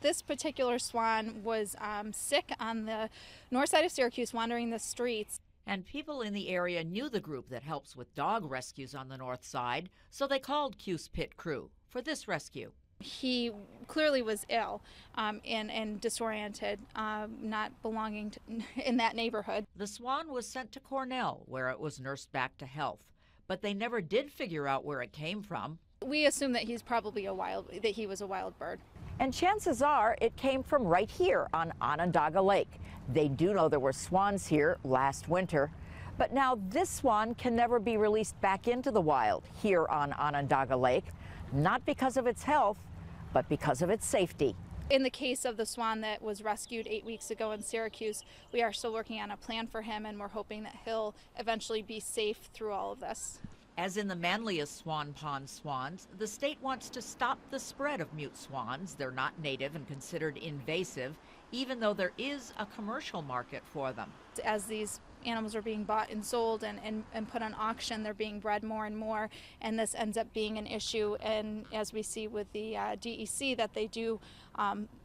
This particular swan was sick on the north side of Syracuse, wandering the streets. And people in the area knew the group that helps with dog rescues on the north side, so they called Cuse Pit Crew for this rescue. He clearly was ill and disoriented, not belonging in that neighborhood. The Swan was sent to Cornell, where it was nursed back to health, but they never did figure out where it came from. We assume that he's probably that he was a wild bird. And chances are it came from right here on Onondaga Lake. They do know there were swans here last winter, but now this swan can never be released back into the wild here on Onondaga Lake, not because of its health, but because of its safety. In the case of the swan that was rescued 8 weeks ago in Syracuse, we are still working on a plan for him, and we're hoping that he'll eventually be safe through all of this. As in the manliest Swan Pond swans, the state wants to stop the spread of mute swans. They're not native and considered invasive, even though there is a commercial market for them. As these animals are being bought and sold and put on auction, they're being bred more and more, and this ends up being an issue. And as we see with the DEC, that they do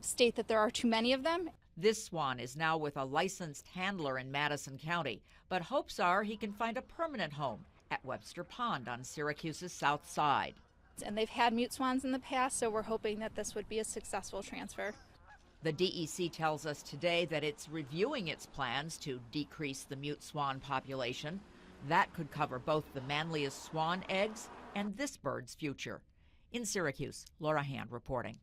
state that there are too many of them. This swan is now with a licensed handler in Madison County, but hopes are he can find a permanent home at Webster Pond on Syracuse's south side. And they've had mute swans in the past, so we're hoping that this would be a successful transfer. The DEC tells us today that it's reviewing its plans to decrease the mute swan population. That could cover both the manliest swan eggs and this bird's future. In Syracuse, Laura Hand reporting.